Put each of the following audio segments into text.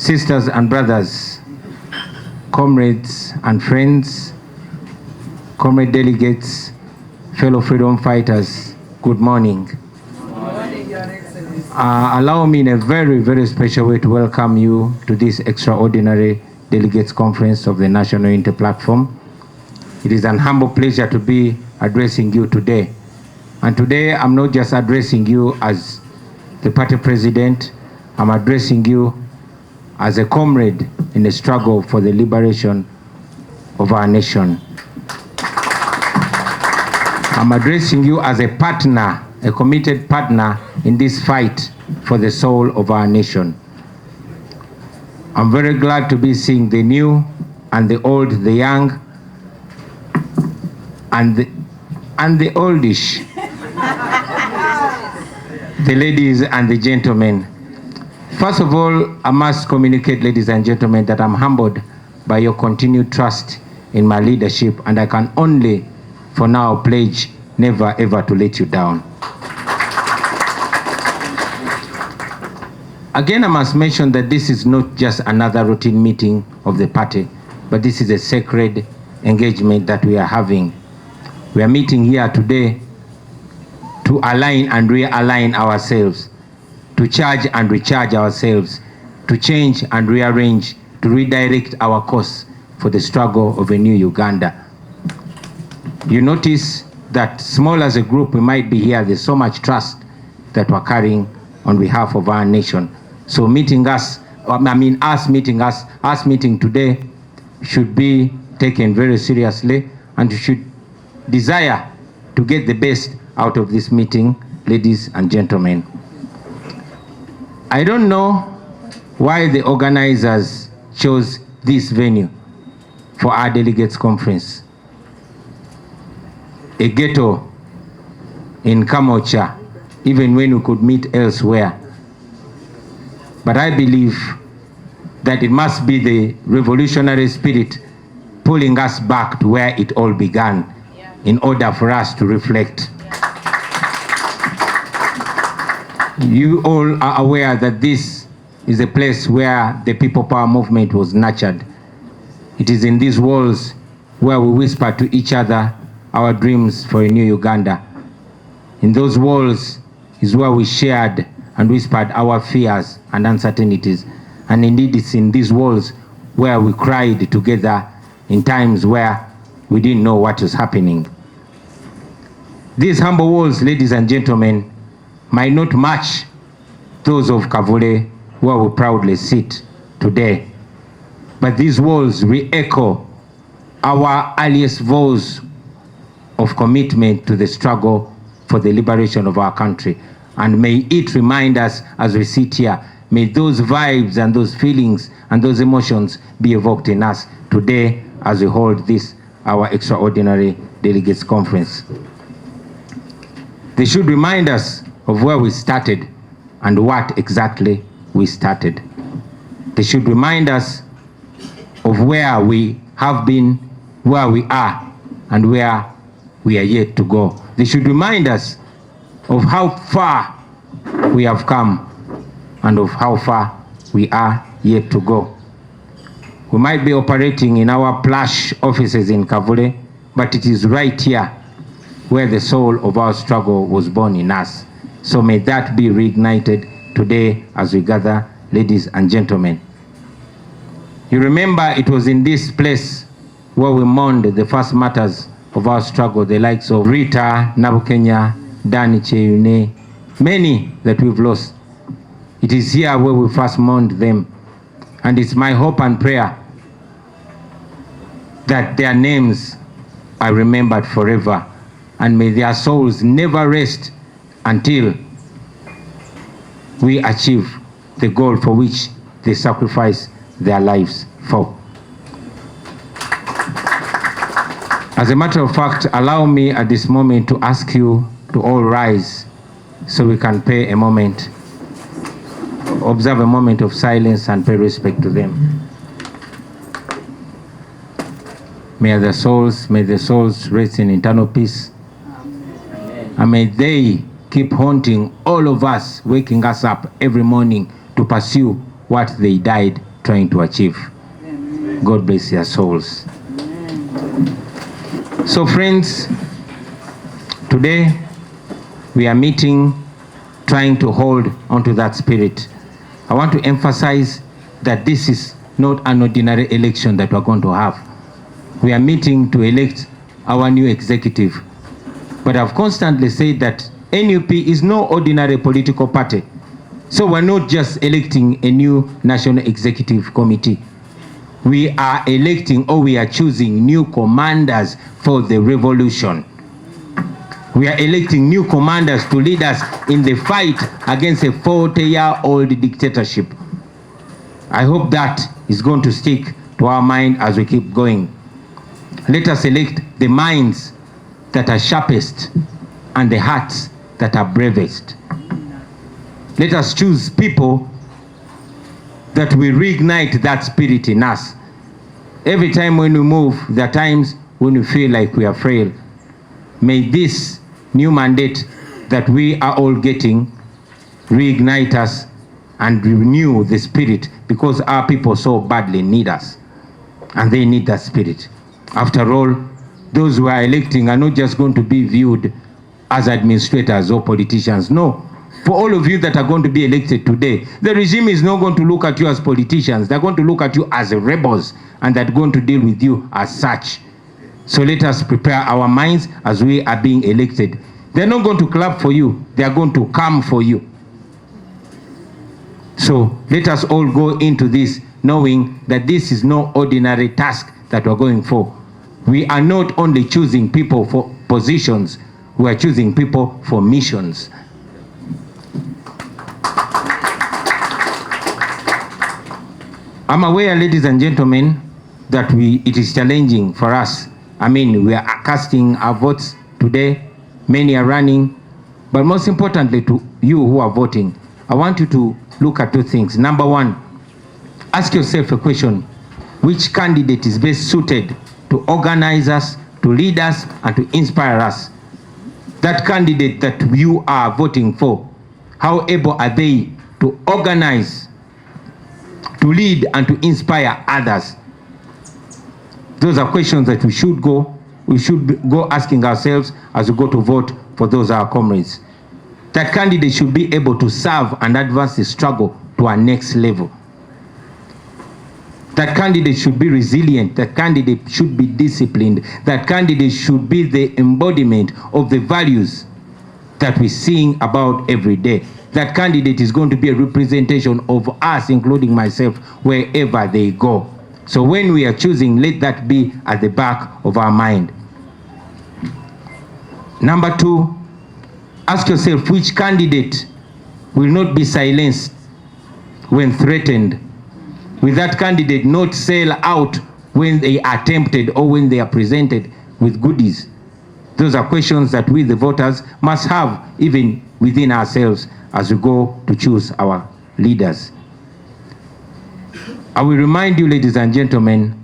sisters and brothers, comrades and friends, comrade delegates, fellow freedom fighters, good morning. Good morning, Your Excellency. Allow me in a very, very special way to welcome you to this extraordinary delegates conference of the National Unity Platform. It is an humble pleasure to be addressing you today. And today I'm not just addressing you as the party president, I'm addressing you as a comrade in the struggle for the liberation of our nation. I'm addressing you as a partner, a committed partner in this fight for the soul of our nation. I'm very glad to be seeing the new and the old, the young and the oldish, the ladies and the gentlemen. First of all, I must communicate, ladies and gentlemen, that I'm humbled by your continued trust in my leadership, and I can only, for now, pledge never ever to let you down. Again, I must mention that this is not just another routine meeting of the party, but this is a sacred engagement that we are having. We are meeting here today to align and realign ourselves, to charge and recharge ourselves, to change and rearrange, to redirect our course for the struggle of a new Uganda. You notice that small as a group we might be here, there's so much trust that we're carrying on behalf of our nation. So meeting us, us meeting today should be taken very seriously, and you should desire to get the best out of this meeting, ladies and gentlemen. I don't know why the organizers chose this venue for our delegates conference. A ghetto in Kamocha, even when we could meet elsewhere. But I believe that it must be the revolutionary spirit pulling us back to where it all began in order for us to reflect. You all are aware that this is a place where the People Power movement was nurtured. It is in these walls where we whisper to each other our dreams for a new Uganda. In those walls is where we shared and whispered our fears and uncertainties. And indeed, it's in these walls where we cried together in times where we didn't know what was happening. These humble walls, ladies and gentlemen, might not match those of Kavule, where we proudly sit today. But these walls re-echo our earliest vows of commitment to the struggle for the liberation of our country. And may it remind us as we sit here, may those vibes and those feelings and those emotions be evoked in us today as we hold this, our extraordinary delegates conference. They should remind us of where we started and what exactly we started. They should remind us of where we have been, where we are, and where we are yet to go. They should remind us of how far we have come and of how far we are yet to go. We might be operating in our plush offices in Kavule, but it is right here where the soul of our struggle was born in us. So may that be reignited today as we gather, ladies and gentlemen. You remember it was in this place where we mourned the first martyrs of our struggle, the likes of Rita, Nabukenya, Dani Cheyune, many that we've lost. It is here where we first mourned them. And it's my hope and prayer that their names are remembered forever, and may their souls never rest until we achieve the goal for which they sacrifice their lives for. As a matter of fact, allow me at this moment to ask you to all rise so we can pay a moment, observe a moment of silence and pay respect to them. May the souls rest in eternal peace. Amen. And may they keep haunting all of us, waking us up every morning to pursue what they died trying to achieve. God bless your souls. So friends, today we are meeting trying to hold onto that spirit. I want to emphasize that this is not an ordinary election that we're going to have. We are meeting to elect our new executive. But I've constantly said that NUP is no ordinary political party. So we're not just electing a new National Executive Committee. We are electing, or we are choosing new commanders for the revolution. We are electing new commanders to lead us in the fight against a 40-year-old dictatorship. I hope that is going to stick to our mind as we keep going. Let us elect the minds that are sharpest and the hearts that are bravest. Let us choose people that will reignite that spirit in us. Every time when we move, there are times when we feel like we are frail. May this new mandate that we are all getting reignite us and renew the spirit, because our people so badly need us and they need that spirit. After all, those who are electing are not just going to be viewed as administrators or politicians. No. For all of you that are going to be elected today, the regime is not going to look at you as politicians. They're going to look at you as rebels, and they're going to deal with you as such. So let us prepare our minds as we are being elected. They're not going to clap for you. They are going to come for you. So let us all go into this knowing that this is no ordinary task that we're going for. We are not only choosing people for positions, we are choosing people for missions. I'm aware, ladies and gentlemen, that it is challenging for us. I mean, we are casting our votes today. Many are running. But most importantly, to you who are voting, I want you to look at two things. Number one, ask yourself a question. Which candidate is best suited to organize us, to lead us, and to inspire us? That candidate that you are voting for, how able are they to organize, to lead, and to inspire others? Those are questions that we should go asking ourselves as we go to vote for those our comrades. That candidate should be able to serve and advance the struggle to our next level. That candidate should be resilient. That candidate should be disciplined. That candidate should be the embodiment of the values that we sing about every day. That candidate is going to be a representation of us, including myself, wherever they go. So when we are choosing, let that be at the back of our mind. Number two, ask yourself which candidate will not be silenced when threatened. Will that candidate not sell out when they are tempted or when they are presented with goodies? Those are questions that we, the voters, must have even within ourselves as we go to choose our leaders. I will remind you, ladies and gentlemen,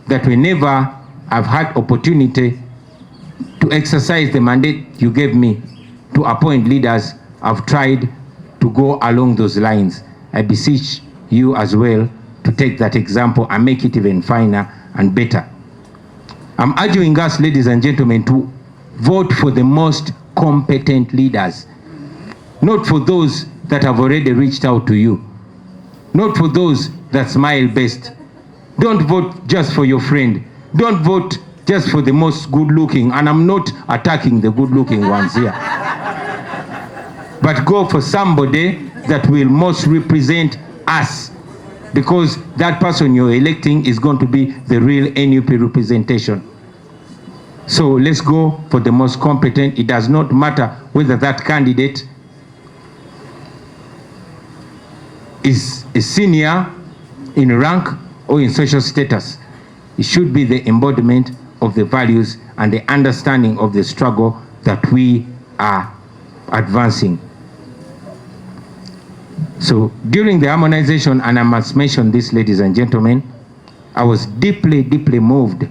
that whenever I've had opportunity to exercise the mandate you gave me to appoint leaders, I've tried to go along those lines. I beseech you as well to take that example and make it even finer and better. I'm urging us, ladies and gentlemen, to vote for the most competent leaders, not for those that have already reached out to you, not for those that smile best. Don't vote just for your friend. Don't vote just for the most good-looking, and I'm not attacking the good-looking ones here. But go for somebody that will most represent us, because that person you're electing is going to be the real NUP representation. So let's go for the most competent. It does not matter whether that candidate is a senior in rank or in social status. It should be the embodiment of the values and the understanding of the struggle that we are advancing. So during the harmonization, and I must mention this, ladies and gentlemen, I was deeply, deeply moved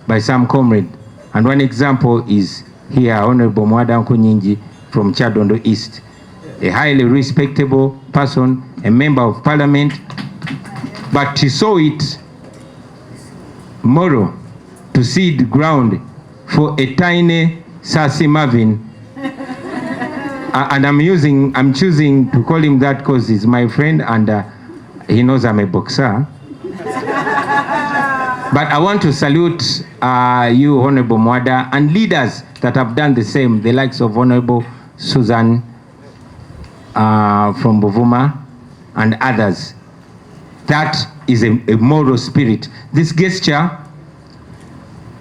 by some comrade. And one example is here, Honorable Mwada Nkunyinji from Chadondo East, a highly respectable person, a member of parliament, But he saw it moral to seed ground for a tiny Sassy Marvin. And I'm choosing to call him that because he's my friend and he knows I'm a boxer. But I want to salute you, Honorable Mwada, and leaders that have done the same, the likes of Honorable Susan from Buvuma and others. That is a moral spirit. This gesture,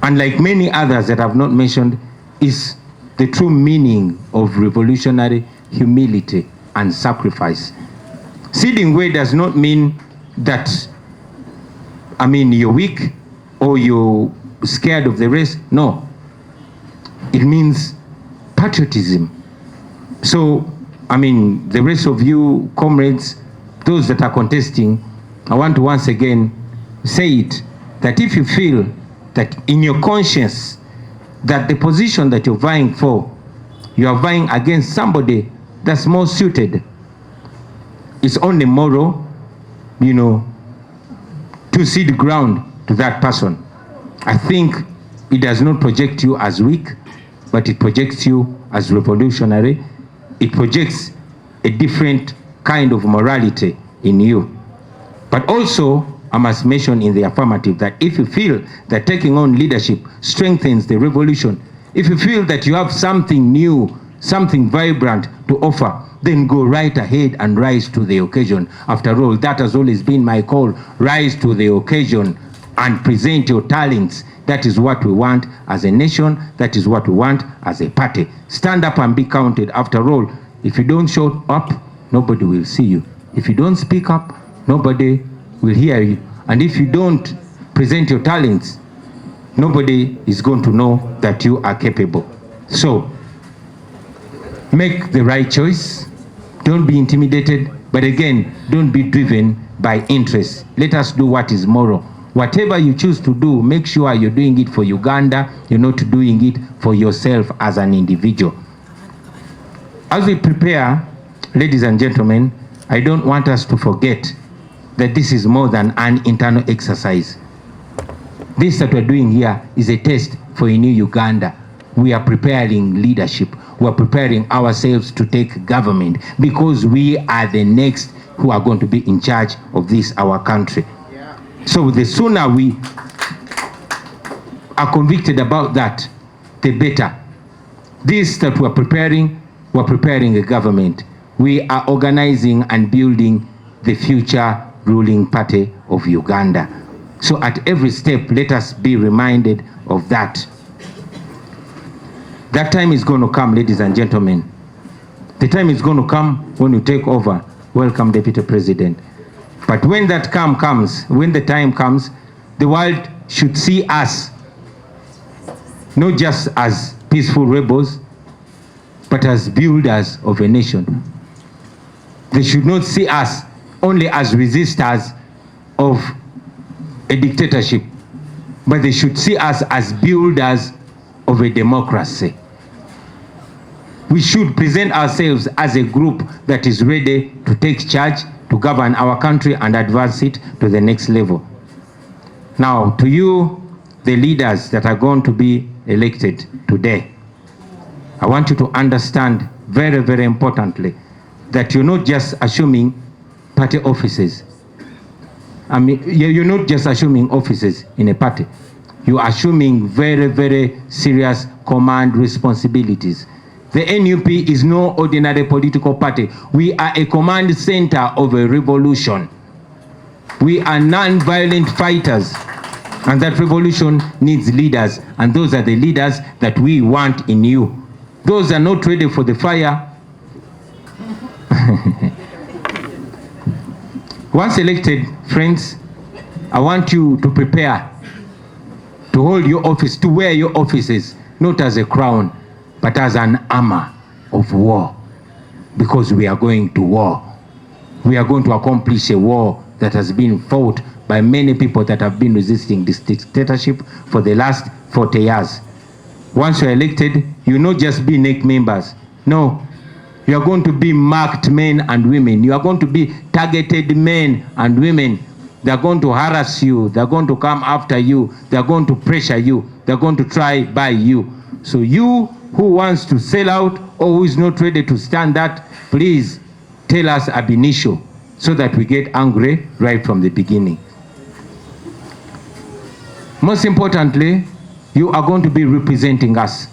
unlike many others that I've not mentioned, is the true meaning of revolutionary humility and sacrifice. Ceding way does not mean that, you're weak or you're scared of the race. No. It means patriotism. So, the rest of you comrades, those that are contesting, I want to once again say it, that if you feel that in your conscience that the position that you're vying for, you are vying against somebody that's more suited, it's only moral, to cede ground to that person. I think it does not project you as weak, but it projects you as revolutionary. It projects a different kind of morality in you. But also, I must mention in the affirmative that if you feel that taking on leadership strengthens the revolution, if you feel that you have something new, something vibrant to offer, then go right ahead and rise to the occasion. After all, that has always been my call. Rise to the occasion and present your talents. That is what we want as a nation. That is what we want as a party. Stand up and be counted. After all, if you don't show up, nobody will see you. If you don't speak up, nobody will hear you. And if you don't present your talents, nobody is going to know that you are capable. So, make the right choice. Don't be intimidated. But again, don't be driven by interest. Let us do what is moral. Whatever you choose to do, make sure you're doing it for Uganda. You're not doing it for yourself as an individual. As we prepare, ladies and gentlemen, I don't want us to forget that this is more than an internal exercise. This that we're doing here is a test for a new Uganda. We are preparing leadership. We're preparing ourselves to take government because we are the next who are going to be in charge of this, our country. Yeah. So the sooner we are convicted about that, the better. This that we're preparing a government. We are organizing and building the future ruling party of Uganda. So at every step, let us be reminded of that. That time is going to come, ladies and gentlemen. The time is going to come when you take over. Welcome, Deputy President. But when that time comes, the world should see us not just as peaceful rebels, but as builders of a nation. They should not see us only as resistors of a dictatorship, but they should see us as builders of a democracy. We should present ourselves as a group that is ready to take charge, to govern our country and advance it to the next level. Now, to you, the leaders that are going to be elected today, I want you to understand very, very importantly that you're not just assuming party offices. You're not just assuming offices in a party. You're assuming very, very serious command responsibilities. The NUP is no ordinary political party. We are a command center of a revolution. We are non-violent fighters. And that revolution needs leaders. And those are the leaders that we want in you. Those are not ready for the fire. Once elected, friends, I want you to prepare to hold your office, to wear your offices, not as a crown, but as an armor of war. Because we are going to war. We are going to accomplish a war that has been fought by many people that have been resisting this dictatorship for the last 40 years. Once you're elected, you not just be NEC members. No, you are going to be marked men and women. You are going to be targeted men and women They're going to harass you. They're going to come after you. They're going to pressure you. They're going to try by you. So you who wants to sell out or who is not ready to stand that, please tell us ab initio so that we get angry right from the beginning. Most importantly, you are going to be representing us.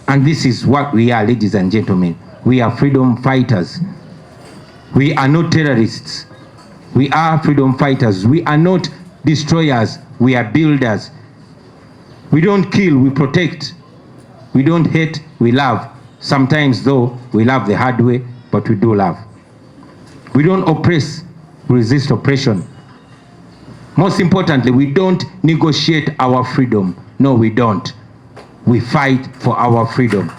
And this is what we are, ladies and gentlemen. We are freedom fighters. We are not terrorists. We are freedom fighters. We are not destroyers. We are builders. We don't kill, we protect. We don't hate, we love. Sometimes though, we love the hard way, but we do love. We don't oppress, we resist oppression. Most importantly, we don't negotiate our freedom. No, we don't. We fight for our freedom.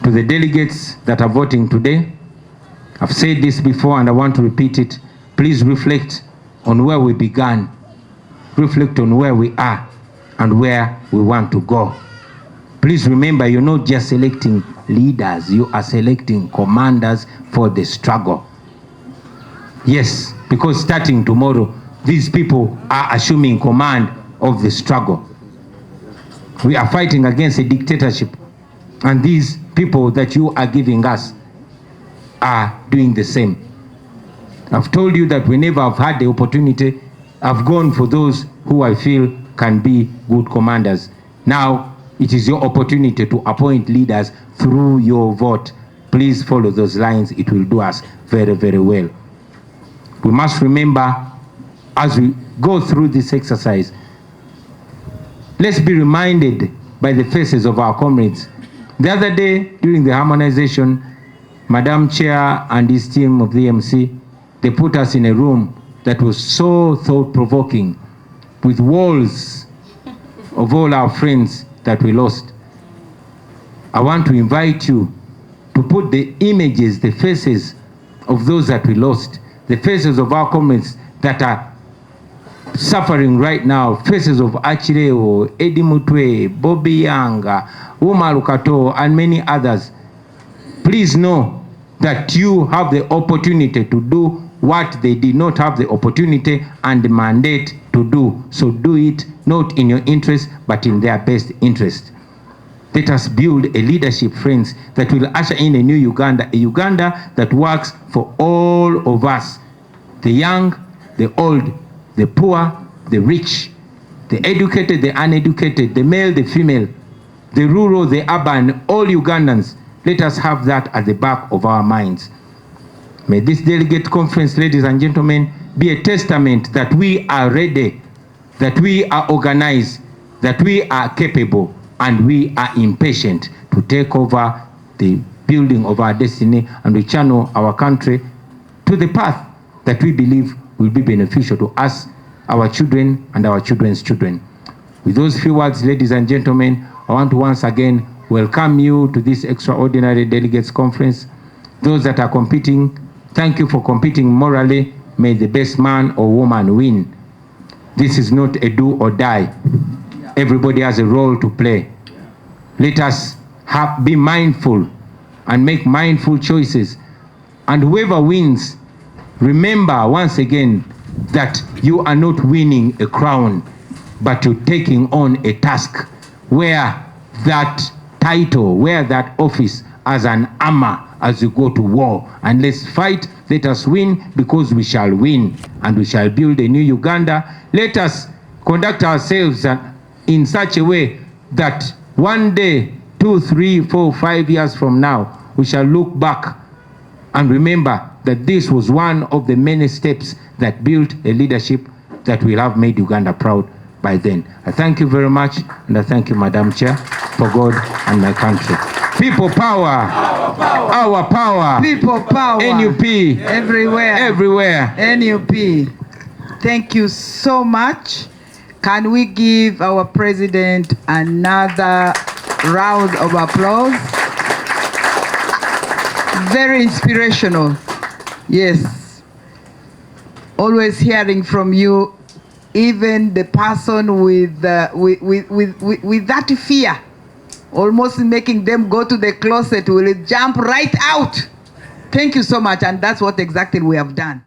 To the delegates that are voting today, I've said this before and I want to repeat it. Please reflect on where we began. Reflect on where we are and where we want to go. Please remember, you're not just selecting leaders, you are selecting commanders for the struggle. Yes, because starting tomorrow, these people are assuming command of the struggle. We are fighting against a dictatorship, and these people that you are giving us are doing the same. I've told you that whenever I've had the opportunity, I've gone for those who I feel can be good commanders. Now, it is your opportunity to appoint leaders through your vote. Please follow those lines. It will do us very, very well. We must remember, as we go through this exercise, let's be reminded by the faces of our comrades. The other day, during the harmonization, Madam Chair and his team of the MC, they put us in a room that was so thought-provoking, with walls of all our friends that we lost. I want to invite you to put the images, the faces of those that we lost, the faces of our comrades that are suffering right now, faces of Achireo, Eddie Mutwe, Bobi Yanga, Umaru Kato, and many others. Please know that you have the opportunity to do what they did not have the opportunity and the mandate to do. So do it not in your interest, but in their best interest. Let us build a leadership, friends, that will usher in a new Uganda, a Uganda that works for all of us, the young, the old, the poor, the rich, the educated, the uneducated, the male, the female, the rural, the urban, all Ugandans. Let us have that at the back of our minds. May this delegate conference, ladies and gentlemen, be a testament that we are ready, that we are organized, that we are capable, and we are impatient to take over the building of our destiny and we channel our country to the path that we believe will be beneficial to us, our children, and our children's children. With those few words, ladies and gentlemen, I want to once again welcome you to this extraordinary delegates conference. Those that are competing, thank you for competing morally. May the best man or woman win. This is not a do or die. Everybody has a role to play. Let us be mindful and make mindful choices. And whoever wins, remember once again that you are not winning a crown, but you're taking on a task where that title, where that office as an armor as you go to war. And let's fight, let us win, because we shall win and we shall build a new Uganda. Let us conduct ourselves in such a way that one day, 2, 3, 4, 5 years from now, we shall look back and remember that this was one of the many steps that built a leadership that will have made Uganda proud by then. I thank you very much, and I thank you, Madam Chair, for God and my country. People power. Our power. People power. NUP. Everywhere. Everywhere. NUP. Thank you so much. Can we give our president another round of applause? Very inspirational. Yes. Always hearing from you, even the person with that fear, almost making them go to the closet, will jump right out. Thank you so much, and that's what exactly we have done.